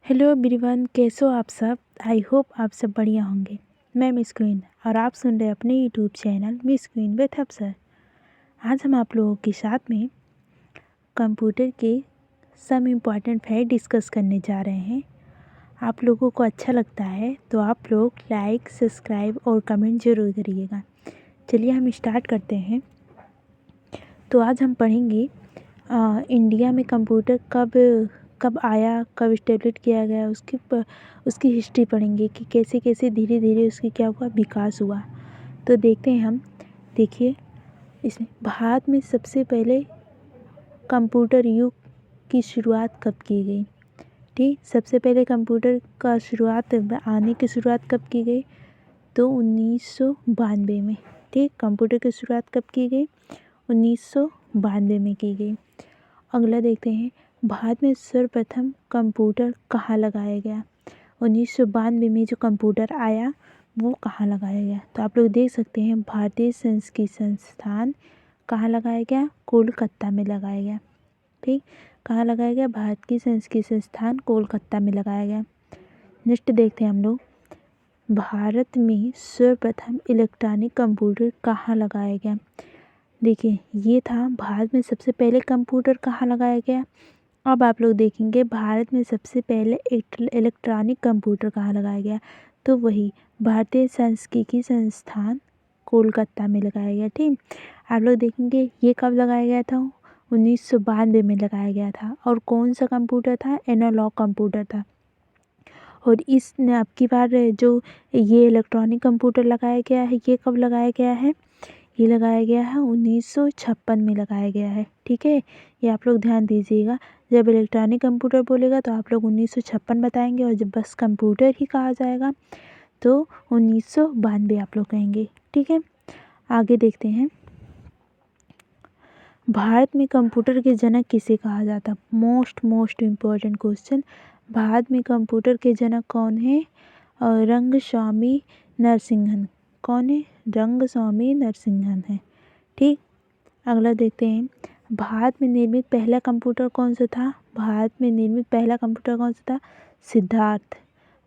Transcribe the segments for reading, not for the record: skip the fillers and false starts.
Hello everyone, कैसे हो आप सब। आई होप आप सब बढ़िया होंगे। मैं मिस क्वीन और आप सुन रहे अपने YouTube channel miss queen with अफसर। आज हम आप लोगों के साथ में कंप्यूटर के सम इम्पॉर्टेंट फैक्ट डिस्कस करने जा रहे हैं। आप लोगों को अच्छा लगता है तो आप लोग लाइक, सब्सक्राइब और कमेंट ज़रूर करिएगा। चलिए हम स्टार्ट करते हैं। तो आज हम पढ़ेंगे इंडिया में कंप्यूटर कब आया, कब इस्टेब्लिश किया गया, उसकी हिस्ट्री पढ़ेंगे कि कैसे कैसे धीरे धीरे उसकी क्या हुआ, विकास हुआ। तो देखते हैं हम। देखिए, इसमें भारत में सबसे पहले कंप्यूटर युग की शुरुआत कब की गई। ठीक, सबसे पहले कंप्यूटर का आने की शुरुआत कब की गई, तो 1992 में। ठीक, कंप्यूटर की शुरुआत कब की गई, 1992 में की गई। अगला देखते हैं, भारत में सर्वप्रथम कंप्यूटर कहाँ लगाया गया। 1992 में जो कंप्यूटर आया वो कहाँ लगाया गया, तो आप लोग देख सकते हैं भारतीय सांख्यिकी संस्थान कहाँ लगाया गया, कोलकाता में लगाया गया। ठीक, कहाँ लगाया गया, भारत की सांख्यिकी संस्थान कोलकाता में लगाया गया। नेक्स्ट देखते हैं हम लोग, भारत में सर्वप्रथम इलेक्ट्रॉनिक कंप्यूटर कहाँ लगाया गया। देखिए, ये था भारत में सबसे पहले कंप्यूटर कहाँ लगाया गया। अब आप लोग देखेंगे भारत में सबसे पहले इलेक्ट्रॉनिक कंप्यूटर कहाँ लगाया गया, तो वही भारतीय सांख्यिकी संस्थान कोलकाता में लगाया गया। ठीक, आप लोग देखेंगे ये कब लगाया गया था, 1992 में लगाया गया था। और कौन सा कंप्यूटर था, एनालॉग कंप्यूटर था। और इस अब की बार जो ये इलेक्ट्रॉनिक कंप्यूटर लगाया गया है, ये कब लगाया गया है, ये लगाया गया है 1956 में लगाया गया है। ठीक है, ये आप लोग ध्यान दीजिएगा। जब इलेक्ट्रॉनिक कंप्यूटर बोलेगा तो आप लोग 1956 बताएंगे, और जब बस कंप्यूटर ही कहा जाएगा तो 1992 आप लोग कहेंगे। ठीक है, आगे देखते हैं, भारत में कंप्यूटर के जनक किसे कहा जाता। मोस्ट इम्पोर्टेंट क्वेश्चन, भारत में कंप्यूटर के जनक कौन है, रंगस्वामी नरसिंहन। कौन है, रंगस्वामी नरसिंहन है। ठीक, अगला देखते हैं, भारत में निर्मित पहला कंप्यूटर कौन सा था। भारत में निर्मित पहला कंप्यूटर कौन सा था, सिद्धार्थ।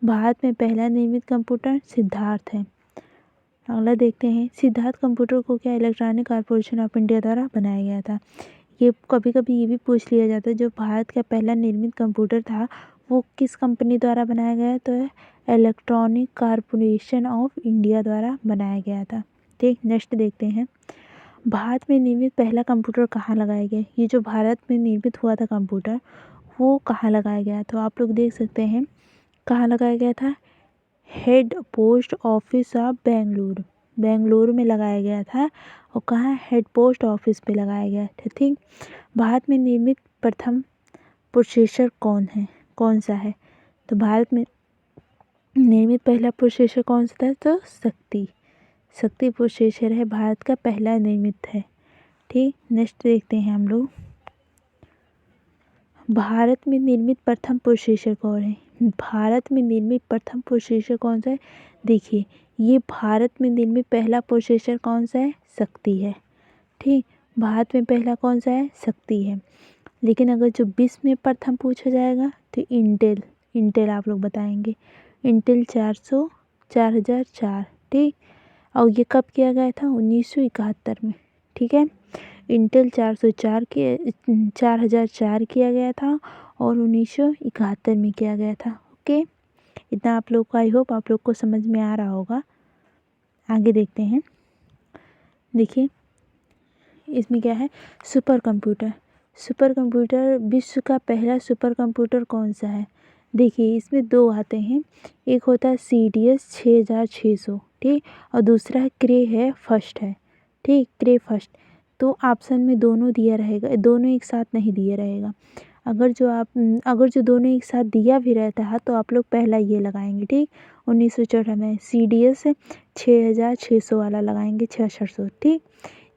भारत में पहला निर्मित कंप्यूटर सिद्धार्थ है। अगला देखते हैं, सिद्धार्थ कंप्यूटर को क्या इलेक्ट्रॉनिक कॉरपोरेशन ऑफ इंडिया द्वारा बनाया गया था। ये कभी कभी ये भी पूछ लिया जाता है, जो भारत का पहला निर्मित कंप्यूटर था वो किस कंपनी द्वारा बनाया गया, तो इलेक्ट्रॉनिक कॉरपोरेशन ऑफ इंडिया द्वारा बनाया गया था। ठीक, नेक्स्ट देखते हैं, भारत में निर्मित पहला कंप्यूटर कहाँ लगाया गया। ये जो भारत में निर्मित हुआ था कंप्यूटर वो कहाँ लगाया गया, तो आप लोग देख सकते हैं कहाँ लगाया गया था, head post office of Bengaluru. Bengaluru में लगाया गया था। और कहाँ, हेड पोस्ट ऑफिस पे लगाया गया था। ठीक, भारत में निर्मित प्रथम प्रोसेसर कौन सा है, तो भारत में निर्मित पहला प्रोसेसर कौन सा था, तो शक्ति प्रोसेसर है, भारत का पहला निर्मित है। ठीक, नेक्स्ट देखते हैं हम लोग, भारत में निर्मित प्रथम प्रोसेसर कौन है। भारत में निर्मित प्रथम प्रोसेसर कौन सा है, देखिए ये भारत में निर्मित पहला प्रोसेसर कौन सा है, शक्ति है। ठीक, भारत में पहला कौन सा है, शक्ति है। लेकिन अगर जो विश्व में प्रथम पूछा जाएगा तो इंटेल आप लोग बताएंगे, इंटेल 4004। ठीक, और ये कब किया गया था, 1971 में। ठीक है, इंटेल 4004 किया गया था और 1971 में किया गया था। ओके, इतना आप लोग को, आई होप आप लोग को समझ में आ रहा होगा। आगे देखते हैं, देखिए इसमें क्या है, सुपर कंप्यूटर विश्व का पहला सुपर कंप्यूटर कौन सा है। देखिए इसमें दो आते हैं, एक होता है CDS 6600। ठीक, और दूसरा है क्रे फर्स्ट है। ठीक, क्रे फर्स्ट। तो ऑप्शन में दोनों दिया रहेगा, दोनों एक साथ नहीं दिया रहेगा। अगर जो दोनों एक साथ दिया भी रहता है तो आप लोग पहला ये लगाएंगे। ठीक, 1964 में CDS 6600 वाला लगाएंगे, 6600। ठीक,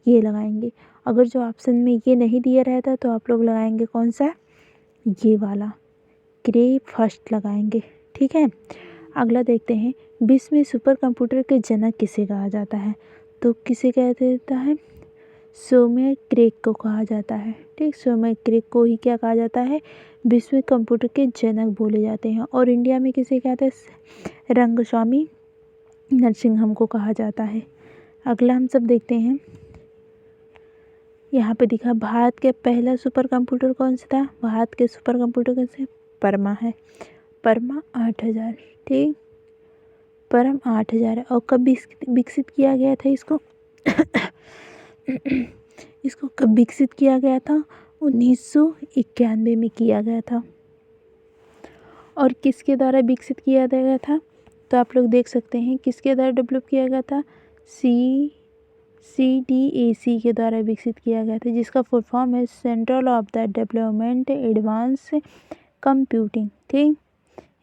ये लगाएंगे। अगर जो ऑप्शन में ये नहीं दिया रहता तो आप लोग लगाएंगे कौन सा, ये वाला क्रे फर्स्ट लगाएंगे। ठीक है, अगला देखते हैं, विश्व में सुपर कंप्यूटर के जनक किसे कहा जाता है, तो किसे कहते देता है, सोमेर क्रेक को कहा जाता है। ठीक, सोमेर क्रेक को ही क्या कहा जाता है, विश्व कंप्यूटर के जनक बोले जाते हैं। और इंडिया में किसे कहते हैं, रंगस्वामी नरसिंहम को कहा जाता है। अगला हम सब देखते हैं, यहाँ पे दिखा भारत के पहला सुपर कंप्यूटर कौन सा था। भारत के सुपर कंप्यूटर कौन से, परमा है, परमा 8000। ठीक, परम 8000 है। और कब विकसित किया गया था इसको इसको कब विकसित किया गया था, 1991 में किया गया था। और किसके द्वारा विकसित किया गया था, तो आप लोग देख सकते हैं किसके द्वारा डेवलप किया गया था, CDAC के द्वारा विकसित किया गया था, जिसका फुल फॉर्म है central of the development advance computing. ठीक,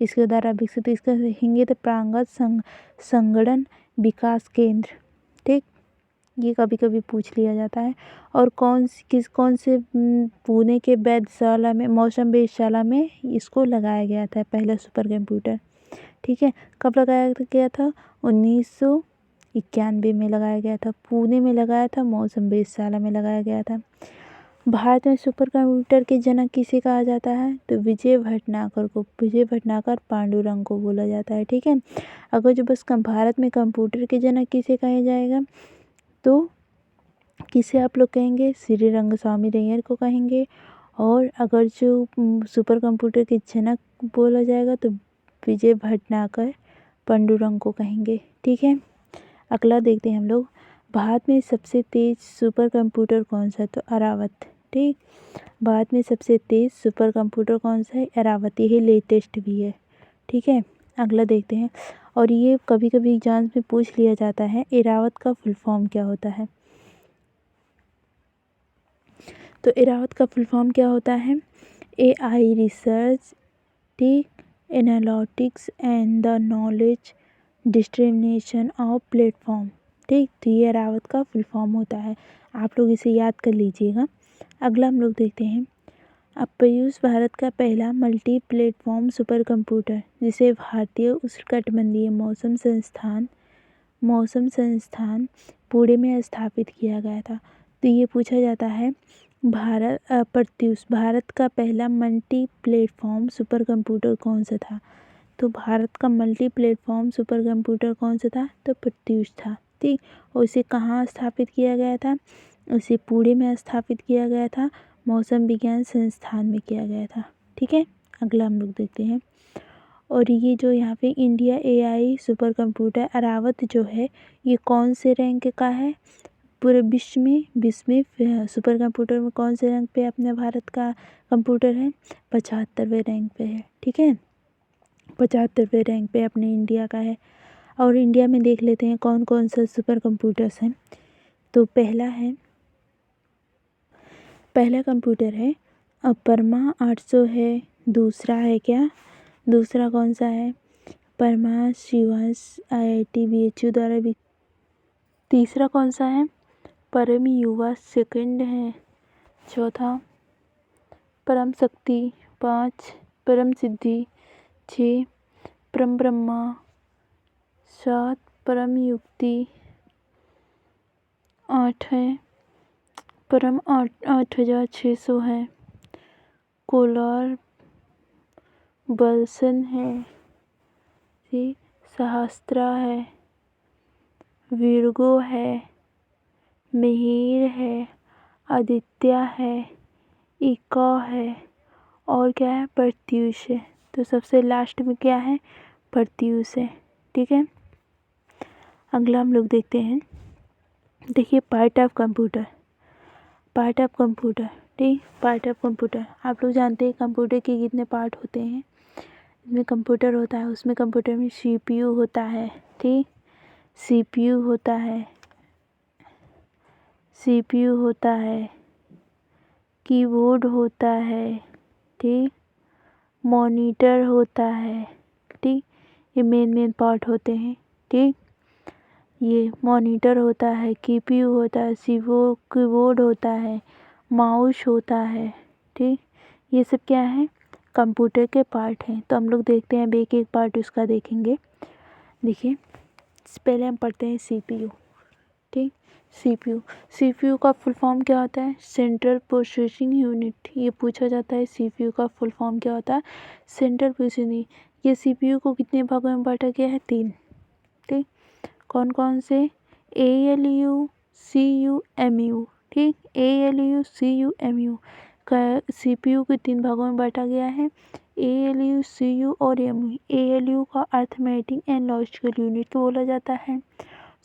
इसके द्वारा विकसित, इसका हिंगे तो प्रांगत संगणन विकास केंद्र। ठीक, ये कभी कभी पूछ लिया जाता है। और कौन से पुणे के वेधशाला में, मौसम वेधशाला में इसको लगाया गया था पहला सुपर कंप्यूटर। ठीक है, कब लगाया गया था, 1991 में लगाया गया था, पुणे में लगाया था, मौसम वेधशाला में लगाया गया था। भारत में सुपर कंप्यूटर के जनक किसे कहा जाता है, तो विजय भटनागर को, विजय भटनागर पांडुरंग को बोला जाता है। ठीक है, अगर जो बस भारत में कंप्यूटर के जनक किसे कहा जाएगा, तो किसे आप लोग कहेंगे, श्री रंगस्वामी अय्यर को कहेंगे। और अगर जो सुपर कंप्यूटर के जनक बोला जाएगा तो विजय भटनागर पांडुरंग को कहेंगे। ठीक है, अगला देखते हैं हम लोग, भारत में सबसे तेज सुपर कंप्यूटर कौन सा है, तो अरावत। ठीक, भारत में सबसे तेज सुपर कंप्यूटर कौन सा है, अरावती है, लेटेस्ट भी है। ठीक है, अगला देखते हैं। और ये कभी कभी एग्जाम में पूछ लिया जाता है, एरावत का फुल फॉर्म क्या होता है, तो एरावत का फुल फॉर्म क्या होता है, AI रिसर्च, ठीक, analytics and the knowledge distribution of platform. ठीक, तो ये एरावत का फुल फॉर्म होता है, आप लोग इसे याद कर लीजिएगा। अगला हम लोग देखते हैं, अप्पयूस भारत का पहला मल्टी प्लेटफॉर्म सुपर कंप्यूटर, जिसे भारतीय उष्णकटिबंधीय मौसम संस्थान पुणे में स्थापित किया गया था। तो ये पूछा जाता है, प्रत्यूष भारत का पहला मल्टी प्लेटफॉर्म सुपर कंप्यूटर कौन सा था, तो भारत का मल्टी प्लेटफॉर्म सुपर कंप्यूटर कौन सा था, तो प्रत्यूष था। ठीक, और इसे कहाँ स्थापित किया गया था, उसे पुणे में स्थापित किया गया था, मौसम विज्ञान संस्थान में किया गया था। ठीक है, अगला हम लोग देखते हैं। और ये जो यहाँ पे इंडिया AI सुपर कंप्यूटर अरावत जो है, ये कौन से रैंक का है, पूरे विश्व में सुपर कंप्यूटर में कौन से रैंक पे अपने भारत का कंप्यूटर है, 75वें रैंक पे है। ठीक है, 75वें रैंक पे अपने इंडिया का है। और इंडिया में देख लेते हैं कौन कौन सा सुपर कंप्यूटर्स हैं। तो पहला कंप्यूटर है परमा 800 है। दूसरा है क्या, दूसरा कौन सा है, परमा शिवास IIT BHU द्वारा भी। तीसरा कौन सा है, परम युवा सेकंड है। चौथा परम शक्ति, 5 परम सिद्धि, 6 परम ब्रह्मा, 7 परम युक्ति, 8 है परम 8600 है। कोलार बल्सन है, सहस्त्रा है, विर्गो है, मिहिर है, आदित्य है, इका है, और क्या है, प्रत्यूष है। तो सबसे लास्ट में क्या है, प्रत्यूष है। ठीक है, अगला हम लोग देखते हैं, देखिए पार्ट ऑफ कंप्यूटर, ठीक, पार्ट ऑफ कंप्यूटर। आप लोग जानते हैं कंप्यूटर के कितने पार्ट होते हैं, इसमें कंप्यूटर होता है, उसमें कंप्यूटर में CPU होता है, ठीक, CPU होता है, कीबोर्ड होता है, ठीक, मॉनिटर होता है। ठीक, ये मेन पार्ट होते हैं। ठीक, ये मॉनिटर होता है, CPU होता है, कीबोर्ड होता है, माउस होता है। ठीक, ये सब क्या है, कंप्यूटर के पार्ट हैं। तो हम लोग देखते हैं, अब एक एक पार्ट उसका देखेंगे। देखिए, पहले हम पढ़ते हैं CPU। ठीक, सीपीयू। सीपीयू का फुल फॉर्म क्या होता है? Central processing unit. ये पूछा जाता है सीपीयू का फुल फॉर्म क्या होता है? Central processing. ये सीपीयू को कितने भागों में बांटा गया है? 3। ठीक, कौन कौन से? ALU, CU, MU। ठीक, ALU, CU, MU का सीपीयू को 3 भागों में बांटा गया है, ALU, CU और MU। ALU का अर्थमेटिक एंड लॉजिकल यूनिट बोला जाता है,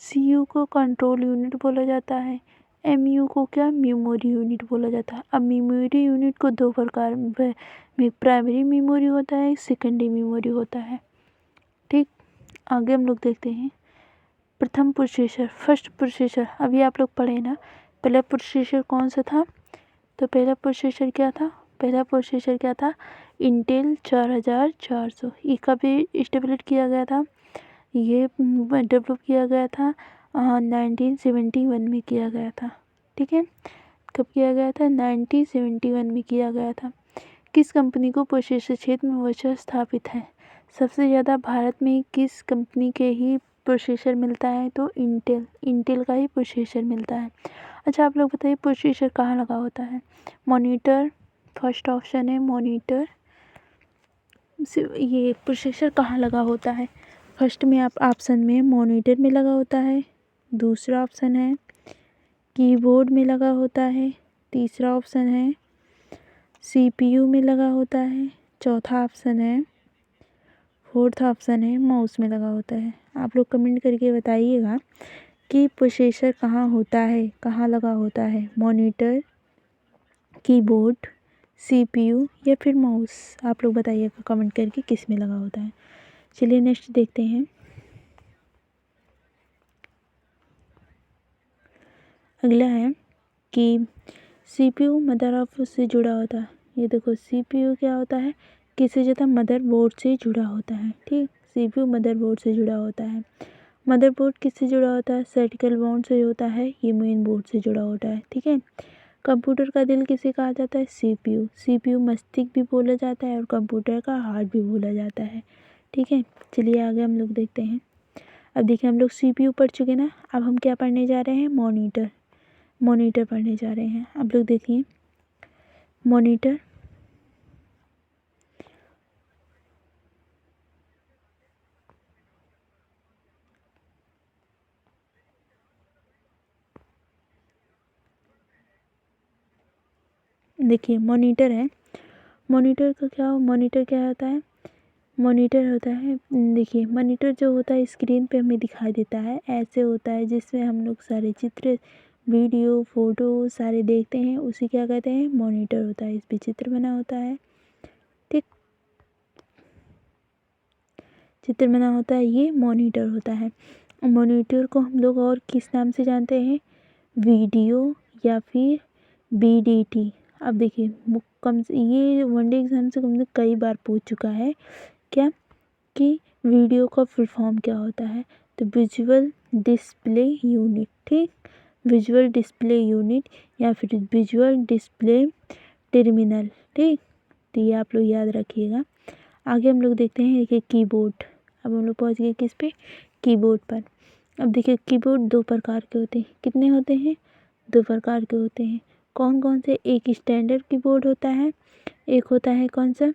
CU को कंट्रोल यूनिट बोला जाता है, MU को क्या? मेमोरी यूनिट बोला जाता है। अब मेमोरी यूनिट को 2 प्रकार में, प्राइमरी मेमोरी होता है, सेकेंडरी मेमोरी होता है। ठीक, आगे हम लोग देखते हैं प्रथम प्रोसेसर, फर्स्ट प्रोसेसर। अभी आप लोग पढ़े ना, पहला प्रोसेसर कौन सा था? तो पहला प्रोसेसर क्या था? पहला प्रोसेसर क्या था? इंटेल 4400। ये कब इस्टेब्लिश किया गया था? ये डेवलप किया गया था 1971 में किया गया था। ठीक है, कब किया गया था? 1971 में किया गया था। किस कंपनी को प्रोसेसर क्षेत्र में वर्चस्व स्थापित है? सबसे ज़्यादा भारत में किस कंपनी के ही प्रोसेसर मिलता है? तो इंटेल का ही प्रोसेसर मिलता है। अच्छा, आप लोग बताइए प्रोसेसर कहाँ लगा होता है? मॉनिटर, फर्स्ट ऑप्शन है मॉनिटर। ये प्रोसेसर कहाँ लगा होता है? फर्स्ट में आप ऑप्शन में मॉनिटर में लगा होता है, दूसरा ऑप्शन है कीबोर्ड में लगा होता है, तीसरा ऑप्शन है सीपीयू में लगा होता है, चौथा ऑप्शन है, फोर्थ ऑप्शन है माउस में लगा होता है। आप लोग कमेंट करके बताइएगा कि प्रोसेसर कहाँ होता है, कहाँ लगा होता है? मॉनिटर, कीबोर्ड, सीपीयू या फिर माउस? आप लोग बताइएगा कमेंट करके किस में लगा होता है। चलिए नेक्स्ट देखते हैं। अगला है कि सीपीयू मदरबोर्ड से जुड़ा होता है। ये देखो सीपीयू क्या होता है? किससे जुड़ा? मदरबोर्ड से जुड़ा होता है। ठीक, सीपीयू मदरबोर्ड से जुड़ा होता है। मदरबोर्ड किससे जुड़ा होता है? सर्किट बोर्ड से होता है, ये मेन बोर्ड से जुड़ा होता है। ठीक है, कंप्यूटर का दिल किसे कहा जाता है? सीपीयू। सीपीयू मस्तिष्क भी बोला जाता है और कंप्यूटर का हार्ट भी बोला जाता है। ठीक है, चलिए आगे हम लोग देखते हैं। अब देखिए हम लोग सीपीयू पढ़ चुके ना, अब हम क्या पढ़ने जा रहे हैं? मॉनिटर। मॉनिटर पढ़ने जा रहे हैं। आप लोग देखिए मॉनिटर। देखिए मॉनिटर है, मॉनिटर का क्या हो? मॉनिटर क्या होता है? मॉनिटर होता है, देखिए मॉनिटर जो होता है स्क्रीन पे हमें दिखाई देता है, ऐसे होता है जिसमें हम लोग सारे चित्र, वीडियो, फोटो सारे देखते हैं, उसी क्या कहते हैं? मॉनिटर होता है। इस पे चित्र बना होता है। ठीक, चित्र बना होता है, ये मॉनिटर होता है। मॉनिटर को हम लोग और किस नाम से जानते हैं? वीडियो या फिर बीडीटी। अब देखिए कम से ये वनडे एग्जाम से कम से कई बार पूछ चुका है क्या कि वीडियो का फुल फॉर्म क्या होता है? तो विजुअल डिस्प्ले यूनिट। ठीक, विजुअल डिस्प्ले यूनिट या फिर विजुअल डिस्प्ले टर्मिनल। ठीक, तो ये आप लोग याद रखिएगा। आगे हम लोग देखते हैं, देखिए कीबोर्ड। अब हम लोग पहुँच गए किस पे? कीबोर्ड पर। अब देखिए कीबोर्ड 2 प्रकार के होते हैं। कितने होते हैं? 2 प्रकार के होते हैं। कौन कौन से? एक स्टैंडर्ड कीबोर्ड होता है, एक होता है कौन सा?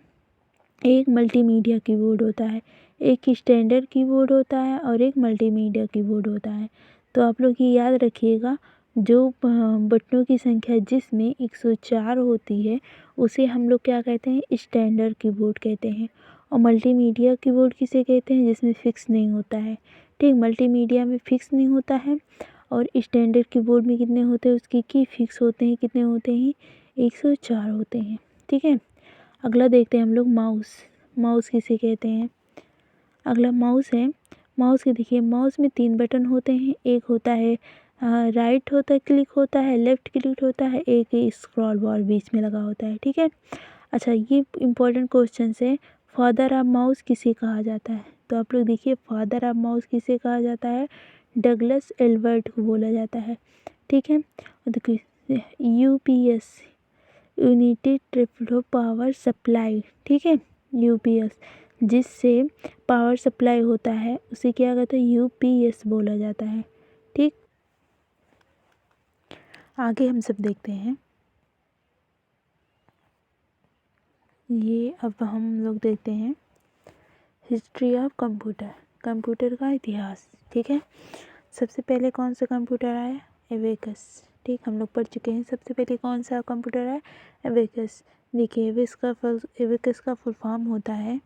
एक मल्टीमीडिया कीबोर्ड होता है। एक स्टैंडर्ड कीबोर्ड होता है और एक मल्टीमीडिया कीबोर्ड होता है। तो आप लोग ये याद रखिएगा, जो बटनों की संख्या जिसमें 104 होती है उसे हम लोग क्या कहते हैं? स्टैंडर्ड कीबोर्ड कहते हैं। और मल्टीमीडिया कीबोर्ड किसे कहते हैं? जिसमें फिक्स नहीं होता है। ठीक, मल्टीमीडिया में फिक्स नहीं होता है और स्टैंडर्ड कीबोर्ड में कितने होते हैं? उसकी की फिक्स होते हैं। कितने होते हैं? 104 होते हैं। ठीक है, अगला देखते हैं हम लोग माउस। माउस किसे कहते हैं? अगला माउस है। माउस के देखिए माउस में 3 बटन होते हैं। एक होता है राइट होता है, क्लिक होता है, लेफ्ट क्लिक होता है, एक स्क्रॉल बार बीच में लगा होता है। ठीक है, अच्छा ये इम्पोर्टेंट क्वेश्चन है। फादर ऑफ माउस किसे कहा जाता है? तो आप लोग देखिए फादर ऑफ माउस किसे कहा जाता है? डगलस एल्बर्ट को बोला जाता है। ठीक है, और देखिए UPS, united triple power supply. ठीक है, यूपीएस जिससे पावर सप्लाई होता है उसे क्या कहते हैं? यूपीएस बोला जाता है। ठीक, आगे हम सब देखते हैं। ये अब हम लोग देखते हैं हिस्ट्री ऑफ कंप्यूटर, कंप्यूटर का इतिहास। ठीक है, सबसे पहले कौन सा कंप्यूटर आया? एबेकस। ठीक, हम लोग पढ़ चुके हैं। सबसे पहले कौन सा कंप्यूटर आया? एबेकस। देखिए, एबेकस का फुल फॉर्म होता है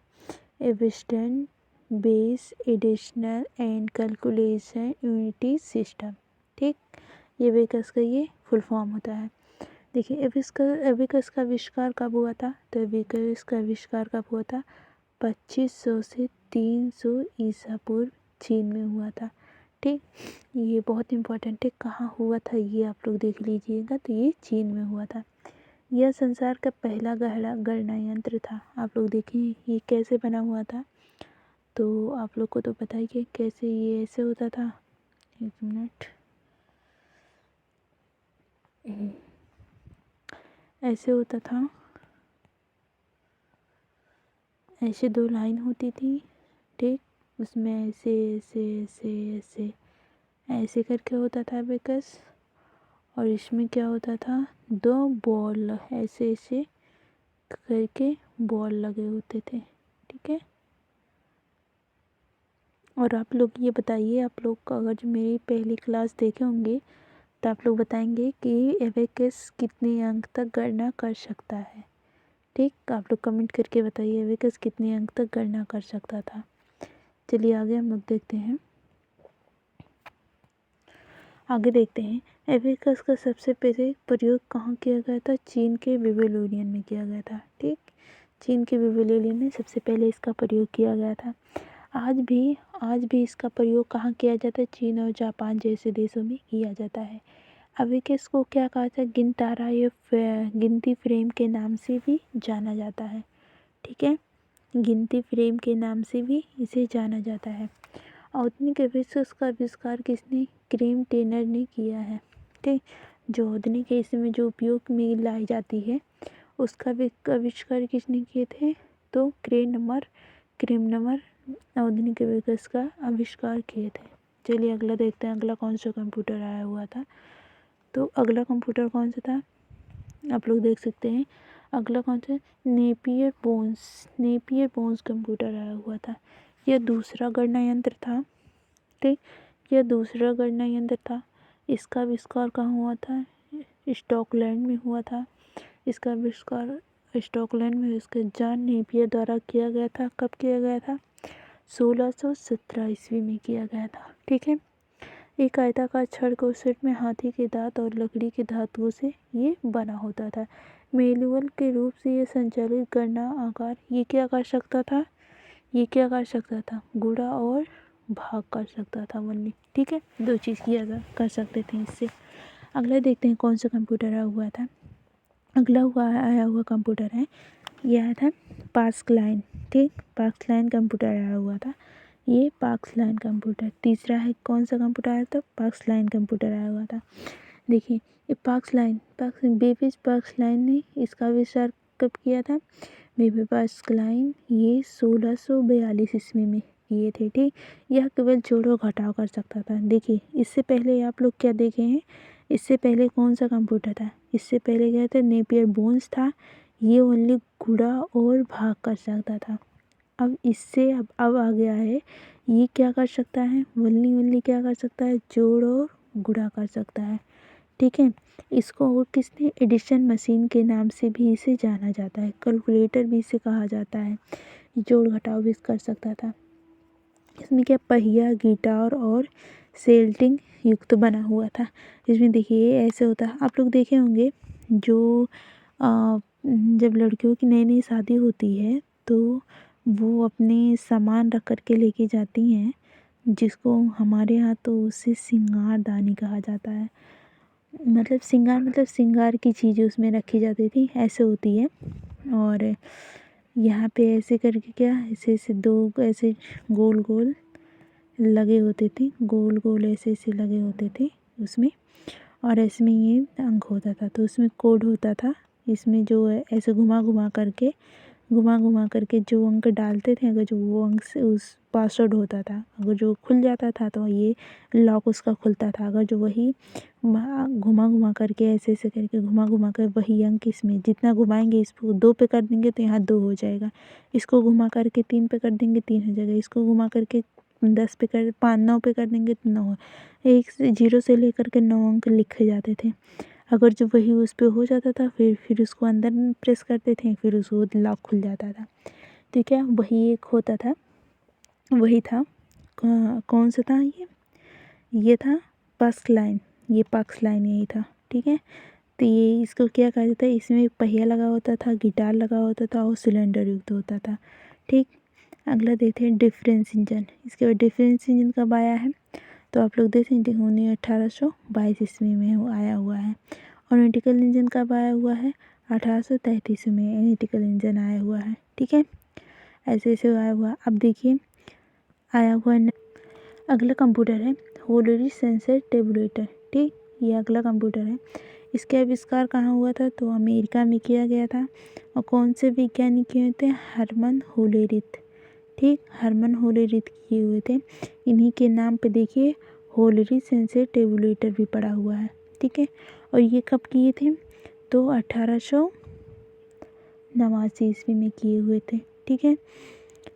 एबस्टन base additional and calculation unity system. ठीक, ये एबेकस का ये फुल फॉर्म होता है। देखिए, एबेकस का आविष्कार कब हुआ था? तो एबेकस का आविष्कार कब हुआ था? 2500 से 300 ईसा पूर्व चीन में हुआ था। ठीक, ये बहुत इम्पोर्टेंट है, कहाँ हुआ था ये आप लोग देख लीजिएगा। तो ये चीन में हुआ था। यह संसार का पहला गणना यंत्र था। आप लोग देखिए ये कैसे बना हुआ था, तो आप लोग को तो पता ही है कैसे ये ऐसे होता था। एक मिनट, ऐसे होता था, ऐसे दो लाइन होती थी। ठीक, उसमें ऐसे ऐसे ऐसे ऐसे ऐसे करके होता था एबेकस। और इसमें क्या होता था? दो बॉल ऐसे ऐसे करके बॉल लगे होते थे। ठीक है, और आप लोग ये बताइए, आप लोग को अगर जो मेरी पहली क्लास देखे होंगे तो आप लोग बताएंगे कि एबेकस कितने अंक तक गणना कर सकता है। ठीक, आप लोग कमेंट करके बताइए एबेकस कितने अंक तक गणना कर सकता था। चलिए आगे हम लोग देखते हैं। आगे देखते हैं, एबेकस का सबसे पहले प्रयोग कहाँ किया गया था? चीन के बेबीलोनियन में किया गया था। ठीक, चीन के बेबीलोनियन में सबसे पहले इसका प्रयोग किया गया था। आज भी इसका प्रयोग कहाँ किया जाता है? चीन और जापान जैसे देशों में किया जाता है। एबेकस को क्या कहा जाता है? गिनतारा या गिनती फ्रेम के नाम से भी जाना जाता है। ठीक है, गिनती फ्रेम के नाम से भी इसे जाना जाता है। आधुनिक एबेकस का आविष्कार किसने? क्रेम टेनर ने किया है। ठीक, जो आधुनिक है इसमें जो उपयोग में लाई जाती है उसका आविष्कार किसने किए थे? तो क्रेम नंबर आधुनिक एबेकस का आविष्कार किए थे। चलिए अगला देखते हैं, अगला कौन सा कंप्यूटर आया हुआ था। तो अगला कंप्यूटर कौन सा था? आप लोग देख सकते हैं, अगला कौन सा? नेपियर बोन्स कंप्यूटर आया हुआ था। यह दूसरा गणना यंत्र था। ठीक, यह दूसरा गणना यंत्र था। इसका आविष्कार कहाँ हुआ था? स्कॉटलैंड में हुआ था। इसका आविष्कार स्कॉटलैंड में इसके जॉन नेपियर द्वारा किया गया था। कब किया गया था? 1617 ईस्वी में किया गया था। ठीक है, एक आयताकार छड़ को सेट में हाथी के दांत और लकड़ी के धातुओं से ये बना होता था। मैनुअल के रूप से ये संचालित गणना आकार ये क्या कर सकता था? ये क्या कर सकता था? गुणा और भाग कर सकता था वनली। ठीक है, दो चीज़ किया कर सकते थे इससे। अगला देखते हैं कौन सा कंप्यूटर आया हुआ था। अगला आया हुआ कंप्यूटर है, यह आया था पास्कलाइन। ठीक, पास्कलाइन कंप्यूटर आया हुआ था। ये पास्कलाइन कंप्यूटर। तीसरा है कौन सा कंप्यूटर आया था? पास्कलाइन कंप्यूटर आया हुआ था। देखिए, ये बेबीज पास्कलाइन ने इसका आविष्कार कब किया था? बेबी पास्कलाइन ये 1642 ईस्वी में किए थे। ठीक, यह केवल जोड़ घटाव कर सकता था। देखिए, इससे पहले आप लोग क्या देखे हैं? इससे पहले कौन सा कंप्यूटर था? इससे पहले क्या था? नेपियर बोन्स था। ये ओनली गुणा और भाग कर सकता था। अब इससे अब आ गया है, ये क्या कर सकता है? वनली क्या कर सकता है? जोड़ और गुणा कर सकता है। ठीक है, इसको और किसने? एडिशन मशीन के नाम से भी इसे जाना जाता है। कैलकुलेटर भी इसे कहा जाता है। जोड़ घटाव भी कर सकता था। इसमें क्या पहिया, गिटार और सेल्टिंग युक्त बना हुआ था। इसमें देखिए ऐसे होता है, आप लोग देखे होंगे जो जब लड़कियों की नई नई शादी होती है तो वो अपने सामान रख कर के लेके जाती हैं, जिसको हमारे यहाँ तो उसे सिंगारदानी कहा जाता है। मतलब श्रृंगार की चीज़ें उसमें रखी जाती थी, ऐसे होती है। और यहाँ पे ऐसे करके क्या ऐसे ऐसे दो ऐसे गोल गोल लगे होते थे, गोल गोल ऐसे ऐसे लगे होते थे उसमें। और इसमें ये अंक होता था, तो उसमें कोड होता था। इसमें जो है ऐसे घुमा घुमा करके घुमा घुमा करके जो अंक डालते थे, अगर जो वो अंक से उस पासवर्ड होता था, अगर जो खुल जाता था तो ये लॉक उसका खुलता था। अगर जो वही घुमा घुमा करके ऐसे ऐसे करके घुमा घुमा कर वही अंक इसमें जितना घुमाएंगे, इसको 2 पे कर देंगे तो यहाँ 2 हो जाएगा, इसको घुमा करके 3 पे कर देंगे 3 हो जाएगा, इसको घुमा करके 10 पे कर 5 9 पे कर देंगे तो 9। एक से 0 से लेकर के 9 अंक लिखे जाते थे। अगर जो वही उस पे हो जाता था फिर उसको अंदर प्रेस करते थे, फिर उसको लॉक खुल जाता था। तो क्या वही एक होता था, वही था कौन सा था ये था पक्स लाइन, ये पक्स लाइन यही था। ठीक है, तो ये इसको क्या कहा जाता है, इसमें एक पहिया लगा होता था, गिटार लगा होता था और सिलेंडर युक्त होता था। ठीक, अगला देखते हैं डिफरेंस इंजन। इसके बाद डिफरेंस इंजन कब आया है, तो आप लोग देख सकते हैं 1822 ईस्वी में आया हुआ है। और एनालिटिकल इंजन कब आया हुआ है, 1833 में एनालिटिकल इंजन आया हुआ है। ठीक है, ऐसे ऐसे आया हुआ। अब देखिए आया हुआ अगला कंप्यूटर है होलरी सेंसर टेबुलेटर। ठीक, ये अगला कंप्यूटर है। इसका आविष्कार कहाँ हुआ था, तो अमेरिका में किया गया था। और कौन से वैज्ञानिक किए थे, हरमन होलेरिथ। ठीक, हरमन होलेरिथ किए हुए थे। इन्हीं के नाम पे देखिए होलरी सेंसर टेबुलेटर भी पड़ा हुआ है। ठीक है, और ये कब किए थे, तो 1889 ईस्वी में किए हुए थे। ठीक है,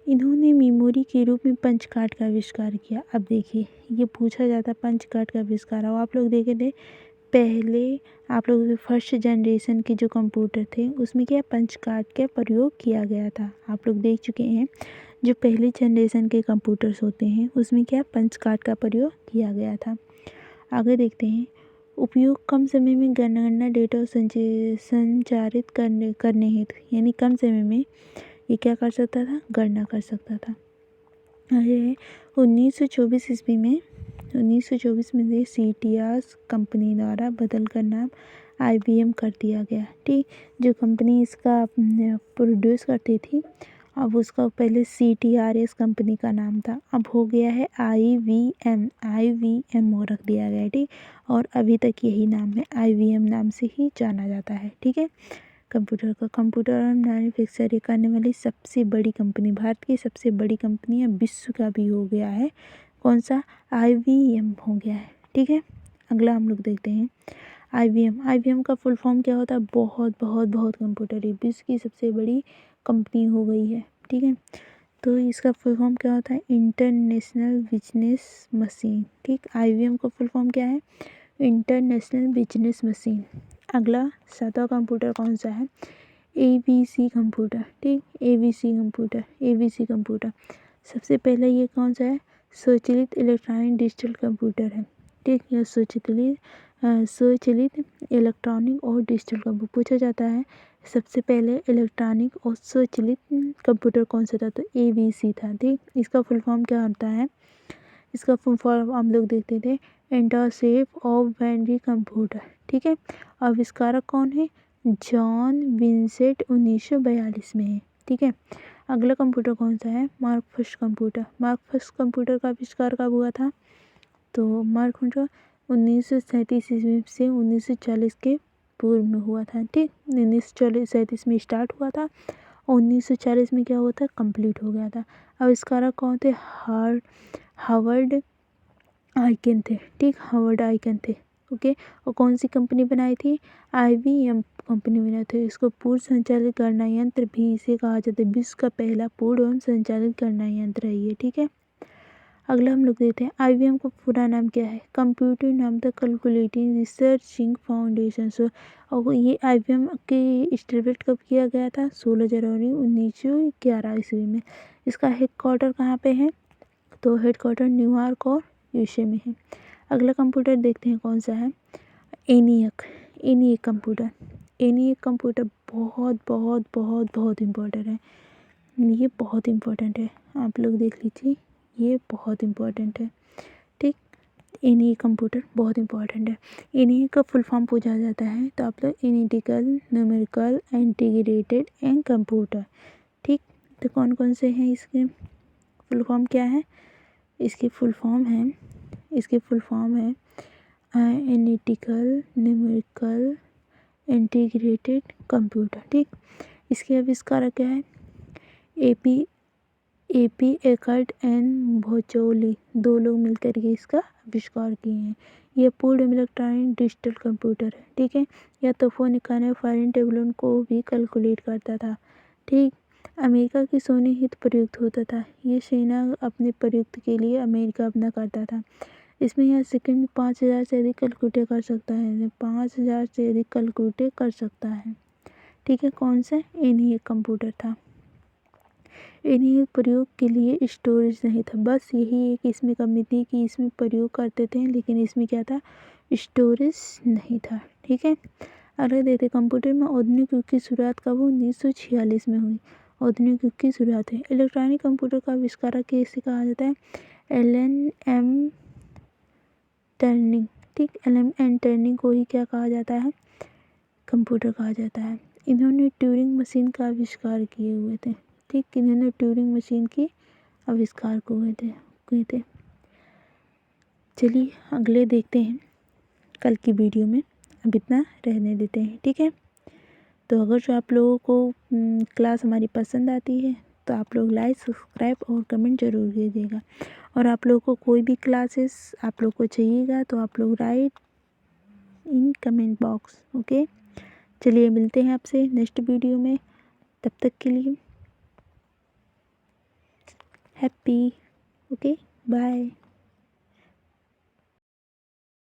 इन्होंने मेमोरी के रूप में पंच कार्ड का आविष्कार किया। अब देखिए ये पूछा जाता पंच कार्ड का आविष्कार, और आप लोग देखे थे पहले आप लोगों के फर्स्ट जनरेशन के जो कंप्यूटर थे उसमें क्या पंच कार्ड का प्रयोग किया गया था। आप लोग देख चुके हैं जो पहले जनरेशन के कंप्यूटर्स होते हैं उसमें क्या पंच कार्ड का प्रयोग किया गया था। आगे देखते हैं उपयोग कम समय में गणना डेटा संचारित करने हेतु, यानी कम समय में ये क्या कर सकता था, गणना कर सकता था। ये 1924 ईस्वी में 1924 में ये सीटीआस कंपनी द्वारा बदल कर नाम IBM कर दिया गया। ठीक, जो कंपनी इसका प्रोड्यूस करती थी अब उसका पहले CTRS कंपनी का नाम था, अब हो गया है IBM वो रख दिया गया है। ठीक, और अभी तक यही नाम है, IBM नाम से ही जाना जाता है। ठीक है, कंप्यूटर का कंप्यूटर और मैन्युफैक्चर करने वाली सबसे बड़ी कंपनी, भारत की सबसे बड़ी कंपनी है, विश्व का भी हो गया है कौन सा, IBM हो गया है। ठीक है, अगला हम लोग देखते हैं IBM का फुल फॉर्म क्या होता है, बहुत बहुत बहुत कंप्यूटर है, विश्व की सबसे बड़ी कंपनी हो गई है। ठीक है, तो इसका फुल फॉर्म क्या होता है, इंटरनेशनल बिजनेस मशीन। ठीक, IBM का फुल फॉर्म क्या है, इंटरनेशनल बिजनेस मशीन। अगला 7वां कंप्यूटर कौन सा है, ABC कंप्यूटर। ठीक, ABC कंप्यूटर सबसे पहले ये कौन सा है, स्वचालित इलेक्ट्रॉनिक डिजिटल कंप्यूटर है। ठीक, यह स्वचालित इलेक्ट्रॉनिक और डिजिटल कंप्यूटर पूछा जाता है सबसे पहले इलेक्ट्रॉनिक और स्वचालित कंप्यूटर कौन सा था, तो ABC था। ठीक, इसका फुल फॉर्म क्या होता है, इसका फुल फॉर्म हम लोग देखते थे इंटरसेप ऑफ बाइनरी कंप्यूटर। ठीक है, आविष्कारक कौन है, जॉन विंसेंट 1942 में है। ठीक है, अगला कंप्यूटर कौन सा है, मार्क फर्स्ट कंप्यूटर का आविष्कार कब हुआ था, तो मार्क कंप्यूटर 1937 ईस्वी से 1940 के पूर्व में हुआ था। ठीक, 1937 में स्टार्ट हुआ था और 1940 में क्या हुआ था, कंप्लीट हो गया था। आविष्कारक कौन थे, हार्वर्ड आइकन थे। ठीक, हार्वर्ड आइकन थे। ओके, और कौन सी कंपनी बनाई थी, IBM कंपनी बनाई थी। इसको पूर्ण संचालित गणना यंत्र भी इसे कहा जाता है, विश्व का पहला पूर्ण एवं संचालित गणना यंत्र है ये। ठीक है, अगला हम लोग देखते हैं IBM का पूरा नाम क्या है, कंप्यूटर नाम द कैलकुलेटिंग रिसर्चिंग फाउंडेशन। और ये IBM के इस्टेब्लिश कब किया गया था, 16 जनवरी 1911 ईस्वी में। इसका हेडक्वार्टर कहाँ पे है, तो हेडक्वार्टर न्यूयॉर्क और USA में है। अगला कंप्यूटर देखते हैं कौन सा है, ENIAC कंप्यूटर बहुत बहुत बहुत बहुत इम्पोर्टेंट है, ये बहुत इम्पोर्टेंट है, आप लोग देख लीजिए ये बहुत इम्पोर्टेंट है। ठीक, ENIAC कंप्यूटर बहुत इम्पोर्टेंट है। ENIAC का फुल फॉर्म पूछा जाता है तो आप लोग analytical numerical integrated and computer. ठीक, तो कौन कौन से हैं इसके फुल फॉर्म क्या है, इसके फुल फॉर्म है एनालिटिकल न्यूमेरिकल इंटीग्रेटेड कंप्यूटर। ठीक, इसके आविष्कारक क्या है, एपी एकर्ट एंड भोचौली, 2 लोग मिलकर के इसका आविष्कार किए हैं। यह पूर्ण इलेक्ट्रॉनिक डिजिटल कंप्यूटर है, ठीक है। यह तोपों, निकालों, फायरिंग टेबलों को भी कैलकुलेट करता था, ठीक। अमेरिका की सोने हित प्रयुक्त होता था। ये सेना अपने प्रयुक्त के लिए अमेरिका अपना करता था। इसमें यह सेकंड में 5000 से अधिक कैलकुलेट कर सकता है, 5000 से अधिक कैलकुलेट कर सकता है, ठीक है। कौन सा? इन्हीं एक कंप्यूटर था। इन्हीं प्रयोग के लिए स्टोरेज नहीं था, बस यही एक इसमें कमी थी कि इसमें प्रयोग करते थे लेकिन इसमें क्या था, स्टोरेज नहीं था, ठीक है। अगले देखते कंप्यूटर में आधुनिक युग की शुरुआत कब हुई? 1946 में हुई आधुनिक युग की शुरुआत है। इलेक्ट्रॉनिक कंप्यूटर का आविष्कारक किसे कहा जाता है? एलन एम टर्निंग, ठीक। एलन एम टर्निंग को ही क्या कहा जाता है? कंप्यूटर कहा जाता है। इन्होंने ट्यूरिंग मशीन का आविष्कार किए हुए थे, ठीक। इन्होंने ट्यूरिंग मशीन की आविष्कार किए थे। चलिए अगले देखते हैं कल की वीडियो में। अब इतना रहने देते हैं, ठीक है। तो अगर जो आप लोगों को क्लास हमारी पसंद आती है तो आप लोग लाइक, सब्सक्राइब और कमेंट जरूर कीजिएगा। और आप लोगों को कोई भी क्लासेस आप लोग को चाहिएगा तो आप लोग right in comment box, okay. चलिए मिलते हैं आपसे नेक्स्ट वीडियो में, तब तक के लिए हैप्पी, ओके, बाय।